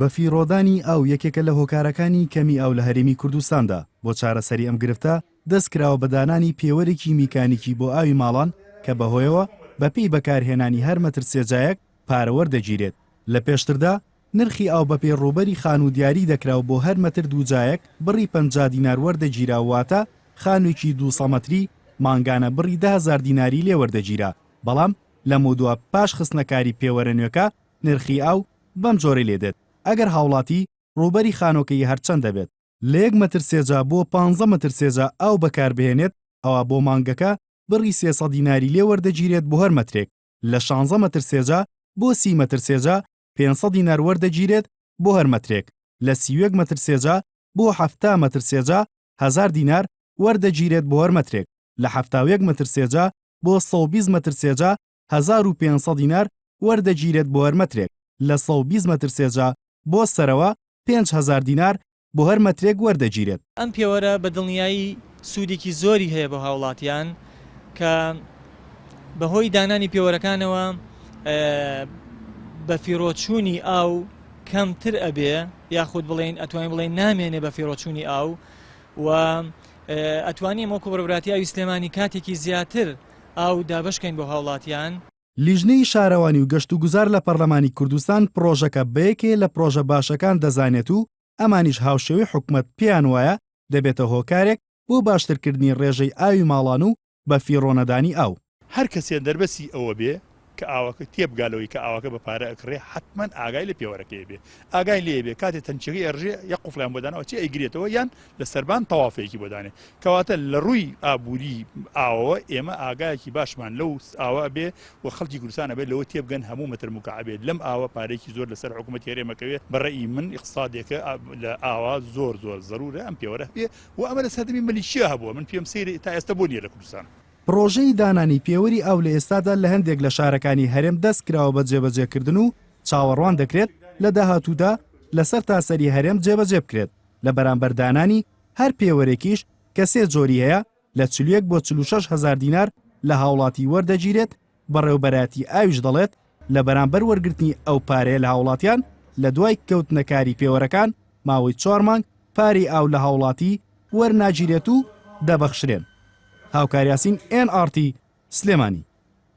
بەفیڕۆدانی ئاو یەکێکە لە هۆکارەکانی کەمی ئاو لە هەرێمی کوردستاندا بۆ چارەسەری ئەم گرفتە دەستکراوە بەدانانی پێوەرێکی میکانیکی بۆ ئاوی ماڵان کە بەهۆیەوە بەپێی بەکارهێنانی هەر مەتر سێجایەک پارەوە دەگیرێت. لە پێشتردا نرخی ئاو بە پێڕوبەری خان و دیاری دەکراو بۆ هەر مەتر دووجایەک بڕی 50 دینار وەردەگیراواتە خانوێکی 200 مەتری مانگانە بڕی 10,000 دیناری لێ وەردەگیرا. بەڵام لە مودووە پاش خستنەکاری پێوەرە نوێکە نرخی ئاو بەم جۆرە لێدێت. ئەگەر هاوڵاتی ڕوبەری خانۆکەی هەرچەند دەبێت لە 1 مەتر سێجا بۆ 15 مەتر سێجا ئاو بەکاربهێنێت ئەوە بۆ مانگەکە بڕی 300 دیناری لێ وەردەگیرێت بۆ هەر مەترێک. لە 16 مەتر سێجا بۆ 30 مەتر سێجا 500 دینار وەردەگیرێت بۆ هەر مەترێک. لە 31 مەتر سێجا بۆ 70 مەتر سێجا 1000 دینار وەردەگیرێت بۆ هەر مەترێک. لە 71 مەتر سێجا بۆ 120 مەتر سێجا 1500 دینار وەردەگیرێت بۆ هەر مەترێک. لە 120 مەتر سێجا بۆ سەرەوە 5000 دینار بۆ هەر مەترێک وەردەگیرێت. ئەم پێوەرە بە دڵنیایی سوودێکی زۆری هەیە بۆ هاوڵاتیان کە بەهۆی دانانی پێوەرەکانەوە بە فیرۆچوونی ئاو کەمتر ئەبێ یاخود بڵێن ئەتوانین بڵێن نامێنێ بە فیرۆچوونی ئاو و ئەتوانین وەکو بەڕێوەبراتی ئاوی سلێمانی کاتێکی زیاتر ئاو دابشکەین بۆ هاوڵاتیان. لیژنەی شارەوانی و گەشت و گوزار لە پەرلەمانی کوردستان پرۆژەکە بەیەکێ لە پرۆژە باشەکان دەزانێت و ئەمانیش هاوشێوەی حکومەت پێیان وایە دەبێتە هۆکارێک بۆ باشترکردنی ڕێژەی ئاوی ماڵان و بە فیڕۆنەدانی ئاو. هەر کەسێ دەربەسی ئەوە بێ کە ئاوەکە تێبگالەوەی کە ئاوەکە بە پارە ئەکڕێ حتمما ئاگای لە پێوەرەکەی بێ ئاگای لێ بێ کاتێک تەنچەکەی ئەڕژێ یە قوفڵیان بۆدانەوە چی ئەیگرێتەوە یان لە سەربان تەوافەیەکی بۆدانێ کەواتە لە ڕووی ئابووری ئاوەوە ئێمە ئاگایەکی باشمان لەو ئاوە بێ و خەڵکی کوردستانە بێت لەوە تێبگەن هەموو مەتر مکعبێت لەم ئاوە پارێکی زۆر لەسەر حکوومەت هێرێمەکەوێت بەڕێی من ئیقتصادێکە لە ئاوا زۆر زەرورە ئەم پێوەرە بێ و ئەمە لە سەردەمی مەلیشیا هەبووە من پێم سەیری تا ئێستا بۆ نییە لە کوردستان. پرۆژەی دانانی پێوەری ئاو لە ئێستادا لە هەندێک لە شارەکانی هەرێم دەست کراوە بە جێبەجێکردن و چاوەڕوان دەکرێت لە داهاتوودا لەسەر تاسەری هەرێم جێبەجێ بکرێت. لە بەرامبەر دانانی هەر پێوەرێکیش کە سێ جۆری هەیە لە 41 بۆ 46,000 دینار لە هاوڵاتی وەردەگیرێت. بەڕێوەبەراتی ئاویش دەڵێت لە بەرامبەر وەرگرتنی ئەو پارەیە لە هاوڵاتیان لە دوای کەوتنەکاری پێوەرەکان ماوەی 4 مانگ پاری ئاو لە هاوڵاتی وەرناگیرێت و دەبەخشرێن. هاوکاریاسین NRT سلێمانی.